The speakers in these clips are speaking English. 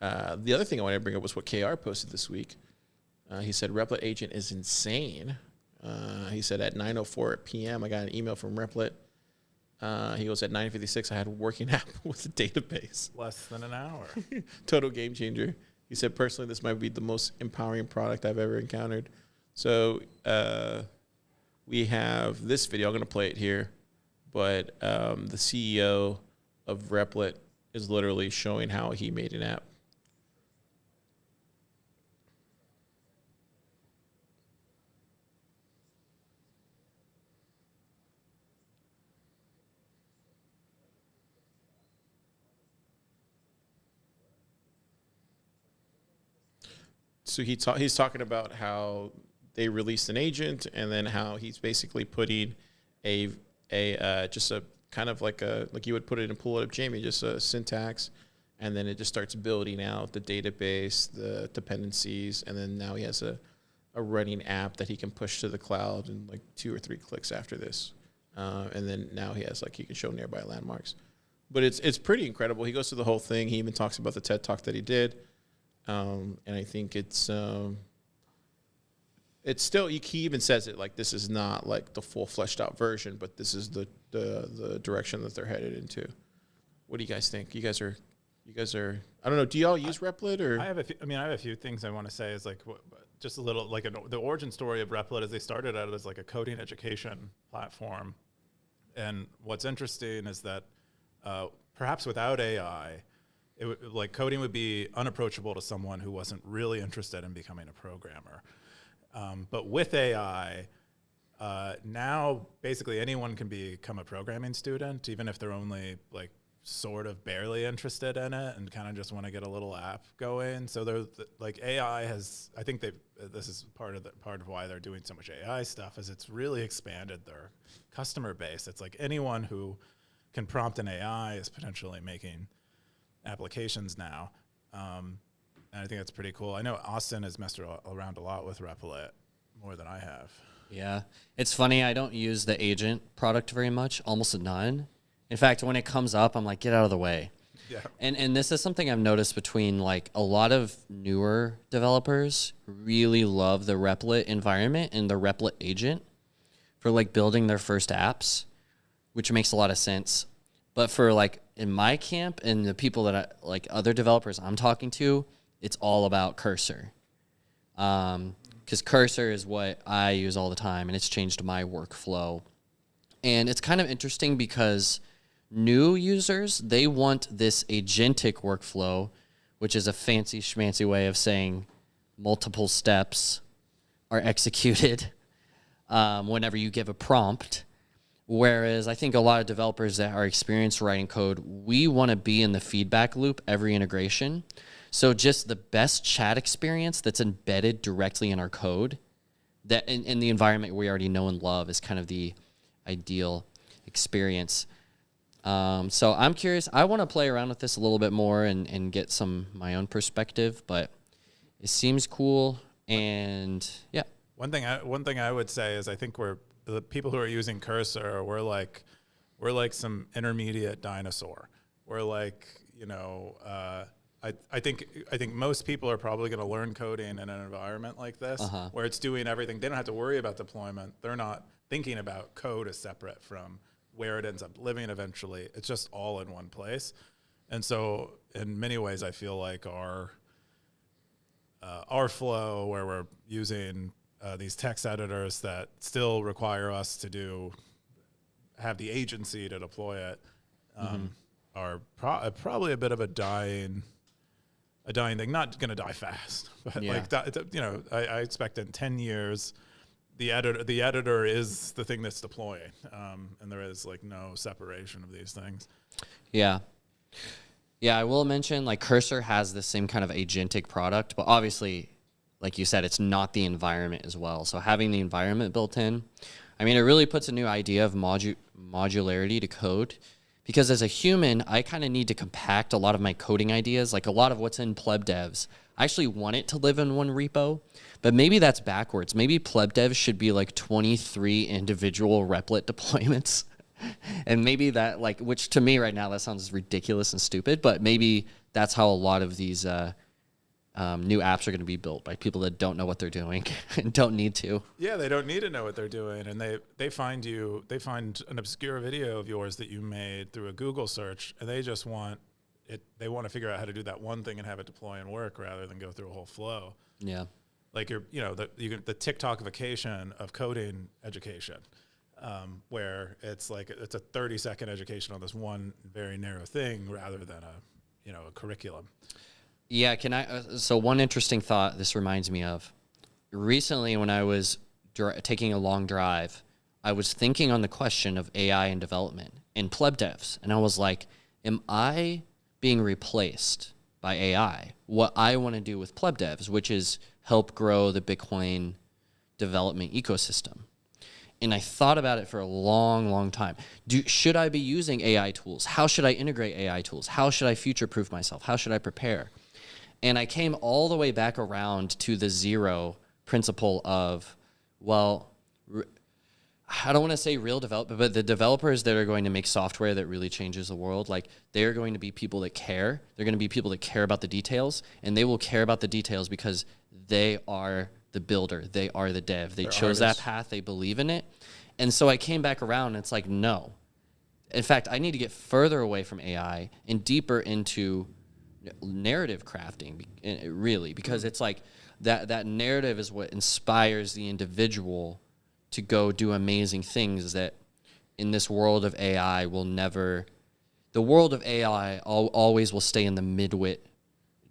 The other thing I wanted to bring up was what KR posted this week. He said Replit Agent is insane. He said at 9:04 p.m. I got an email from Replit. He goes at 9:56 I had a working app with a database. Less than an hour. Total game changer. He said personally this might be the most empowering product I've ever encountered. So we have this video. I'm going to play it here. But the CEO of Replit is literally showing how he made an app. So he's talking about how they released an agent, and then how he's basically putting a just a kind of like you would put it in Pull It Up Jamie, just a syntax, and then it just starts building out the database, the dependencies, and then now he has a running app that he can push to the cloud in like 2 or 3 clicks after this, and then now he can show nearby landmarks. But it's pretty incredible. He goes through the whole thing. He even talks about the TED Talk that he did. And I think it's still, he even says it like this is not like the full fleshed out version, but this is the direction that they're headed into. What do you guys think? You guys are, I don't know. Do y'all use Replit or? I have a few things I want to say is like just a little like the origin story of Replit is they started out as like a coding education platform. And what's interesting is that perhaps without AI, like coding would be unapproachable to someone who wasn't really interested in becoming a programmer. But with AI, now basically anyone can become a programming student, even if they're only like sort of barely interested in it and kind of just want to get a little app going. So there's like AI has, I think this is part of why they're doing so much AI stuff, is it's really expanded their customer base. It's like anyone who can prompt an AI is potentially making applications now, and I think that's pretty cool. I know Austin has messed around a lot with Replit, more than I have. Yeah, it's funny. I don't use the agent product very much, almost none. In fact, when it comes up, I'm like, get out of the way. Yeah. And this is something I've noticed between like a lot of newer developers really love the Replit environment and the Replit agent for like building their first apps, which makes a lot of sense. But for like in my camp and the people that like other developers I'm talking to, it's all about Cursor. Because Cursor is what I use all the time, and it's changed my workflow. And it's kind of interesting because new users, they want this agentic workflow, which is a fancy schmancy way of saying multiple steps are executed whenever you give a prompt. Whereas I think a lot of developers that are experienced writing code, we want to be in the feedback loop every integration. So just the best chat experience that's embedded directly in our code, that in the environment we already know and love, is kind of the ideal experience. So I'm curious. I want to play around with this a little bit more and get my own perspective, but it seems cool. And yeah. One thing I would say is I think the people who are using Cursor, we're like some intermediate dinosaur. We're like, I think most people are probably going to learn coding in an environment like this, where it's doing everything. They don't have to worry about deployment. They're not thinking about code as separate from where it ends up living eventually. It's just all in one place. And so in many ways, I feel like our flow, where we're using these text editors that still require us to have the agency to deploy it, are probably a bit of a dying thing. Not going to die fast, but I expect in 10 years, the editor is the thing that's deploying, and there is like no separation of these things. Yeah. Yeah, I will mention like Cursor has the same kind of agentic product, but obviously, like you said, it's not the environment as well. So having the environment built in, I mean, it really puts a new idea of modularity to code. Because as a human, I kind of need to compact a lot of my coding ideas, like a lot of what's in pleb devs. I actually want it to live in one repo, but maybe that's backwards. Maybe pleb devs should be like 23 individual Replit deployments And maybe that, like, which to me right now, that sounds ridiculous and stupid, but maybe that's how a lot of these new apps are going to be built, by people that don't know what they're doing and don't need to. Yeah, they don't need to know what they're doing, and they find an obscure video of yours that you made through a Google search, and they just want it. They want to figure out how to do that one thing and have it deploy and work rather than go through a whole flow. Yeah. Like the TikTokification of coding education, where it's like it's a 30-second education on this one very narrow thing rather than a curriculum. Yeah, so one interesting thought this reminds me of. Recently, when I was taking a long drive, I was thinking on the question of AI and development and pleb devs. And I was like, am I being replaced by AI? What I want to do with pleb devs, which is help grow the Bitcoin development ecosystem. And I thought about it for a long, long time. Should I be using AI tools? How should I integrate AI tools? How should I future-proof myself? How should I prepare? And I came all the way back around to the zero principle of, well, I don't want to say real development, but the developers that are going to make software that really changes the world, like, they're going to be people that care. They're going to be people that care about the details, and they will care about the details because they are the builder. They are the dev. They chose that path. They believe in it. And so I came back around, and it's like, no. In fact, I need to get further away from AI and deeper into narrative crafting, really, because it's like that narrative is what inspires the individual to go do amazing things that in this world of AI the world of AI always will stay in the midwit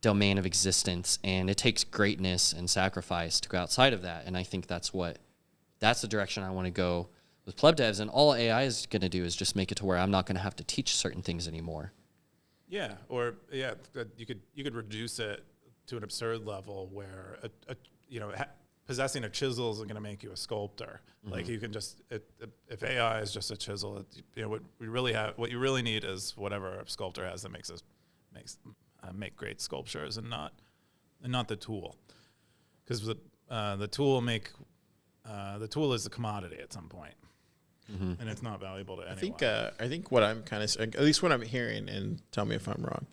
domain of existence, and it takes greatness and sacrifice to go outside of that. And I think that's the direction I want to go with pleb devs, and all AI is going to do is just make it to where I'm not going to have to teach certain things anymore. Yeah, you could reduce it to an absurd level where possessing a chisel isn't going to make you a sculptor. Mm-hmm. Like, you can just if AI is just a chisel, what you really need is whatever a sculptor has that make great sculptures, and not the tool, because the tool is a commodity at some point. Mm-hmm. And it's not valuable to anyone. I think what I'm kind of, at least what I'm hearing, and tell me if I'm wrong,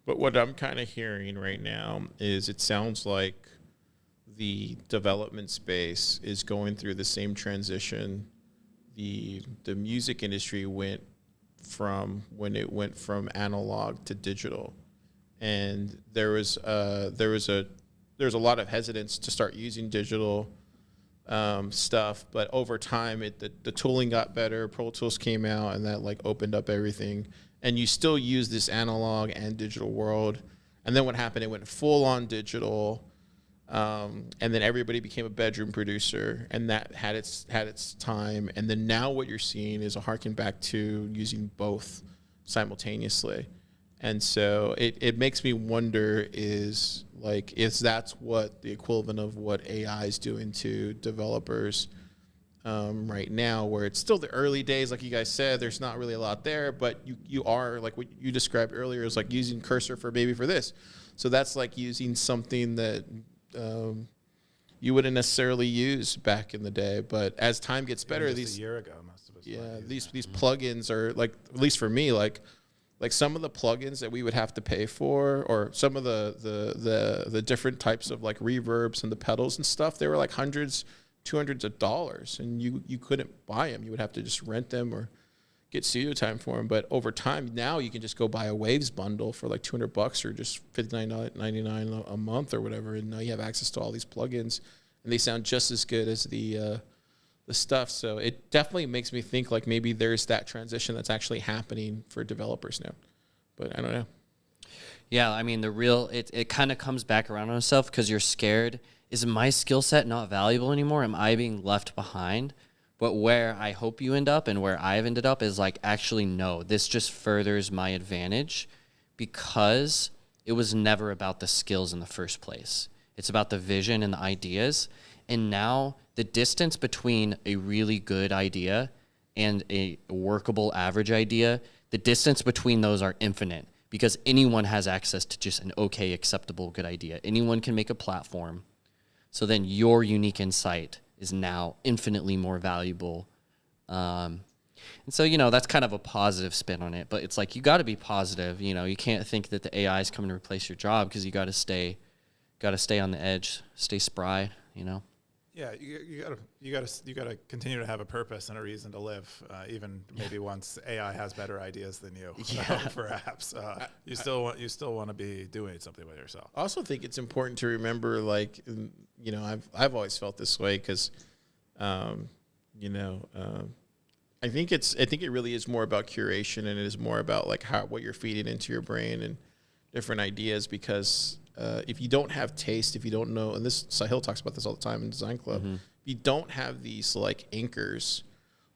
but what I'm kind of hearing right now is it sounds like the development space is going through the same transition the music industry went from when it went from analog to digital, and there was a lot of hesitance to start using digital stuff, but over time the tooling got better. Pro Tools came out, and that like opened up everything, and you still use this analog and digital world. And then what happened, it went full on digital, and then everybody became a bedroom producer, and that had its time. And then now what you're seeing is a harken back to using both simultaneously. And so it makes me wonder is that's what the equivalent of what AI is doing to developers right now, where it's still the early days, like you guys said, there's not really a lot there, but you are, like what you described earlier, is like using Cursor for this. So that's like using something that you wouldn't necessarily use back in the day. But as time gets better, a year ago, most of us these plugins are like, at least for me, like some of the plugins that we would have to pay for, or some of the different types of like reverbs and the pedals and stuff, they were like hundreds of dollars, and you couldn't buy them. You would have to just rent them or get studio time for them. But over time, now you can just go buy a Waves bundle for like $200 or just $59.99 a month or whatever, and now you have access to all these plugins, and they sound just as good as the stuff. So it definitely makes me think like maybe there's that transition that's actually happening for developers now. But I don't know. Yeah, I mean, it kind of comes back around on itself, because you're scared. Is my skill set not valuable anymore? Am I being left behind? But where I hope you end up, and where I've ended up, is like, actually, no, this just furthers my advantage, because it was never about the skills in the first place. It's about the vision and the ideas. And now the distance between a really good idea and a workable average idea, the distance between those are infinite, because anyone has access to just an okay, acceptable, good idea. Anyone can make a platform. So then your unique insight is now infinitely more valuable. And so, you know, that's kind of a positive spin on it, but it's like, you got to be positive. You know, you can't think that the AI is coming to replace your job, because you got to stay on the edge, stay spry, you know? Yeah, you gotta continue to have a purpose and a reason to live, even maybe once AI has better ideas than you. Yeah. Perhaps you still want to be doing something with yourself. I also think it's important to remember, like, you know, I've always felt this way because, you know, I think it really is more about curation, and it is more about like what you're feeding into your brain and different ideas. Because if you don't have taste, if you don't know, and this Sahil talks about this all the time in Design Club, if you don't have these like anchors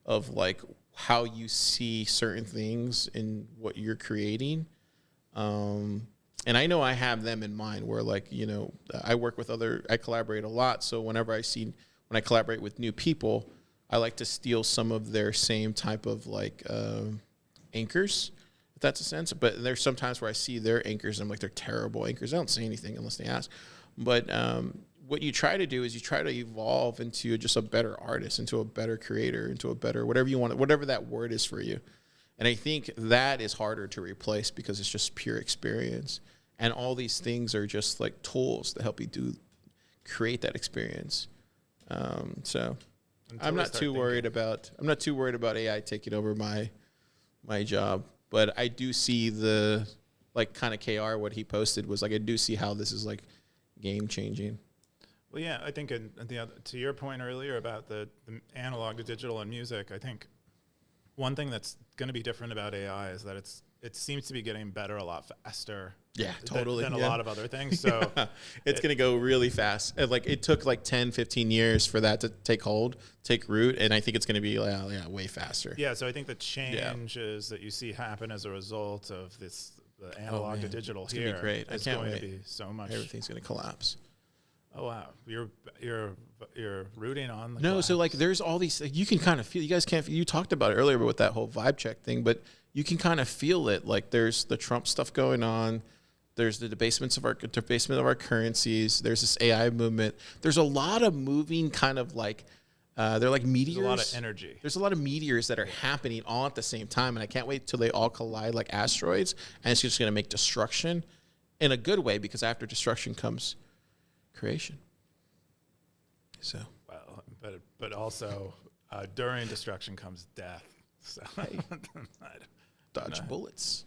of like how you see certain things in what you're creating. And I know I have them in mind, where like, you know, I collaborate a lot. So when I collaborate with new people, I like to steal some of their same type of like anchors, if that's a sense. But there's sometimes where I see their anchors and I'm like, they're terrible anchors. I don't say anything unless they ask. But what you try to do is you try to evolve into just a better artist, into a better creator, into a better whatever you want, whatever that word is for you. And I think that is harder to replace because it's just pure experience. And all these things are just like tools to help you create that experience. So I'm not too worried about AI taking over my job, but I do see the like kind of KR, what he posted was like, I do see how this is like game changing. Well, yeah, I think to your point earlier about the analog to digital and music, I think one thing that's going to be different about AI is that it seems to be getting better a lot faster. Yeah, totally. Than a lot of other things. So it's going to go really fast. Like it took like 10, 15 years for that to take root. And I think it's going to be way faster. Yeah. So I think the changes that you see happen as a result of the analog to digital it's gonna be great. I can't wait. To be so much. Everything's going to collapse. Oh wow, you're rooting on the no. collapse. So like, there's all these. Like, you can kind of feel. You guys can't. You talked about it earlier, but with that whole vibe check thing, but you can kind of feel it. Like there's the Trump stuff going on. There's the debasement of our currencies. There's this AI movement. There's a lot of moving kind of like. They're like meteors. There's a lot of energy. There's a lot of meteors that are happening all at the same time, and I can't wait till they all collide like asteroids, and it's just going to make destruction in a good way, because after destruction comes creation. So well, but also during destruction comes death. So dodge bullets.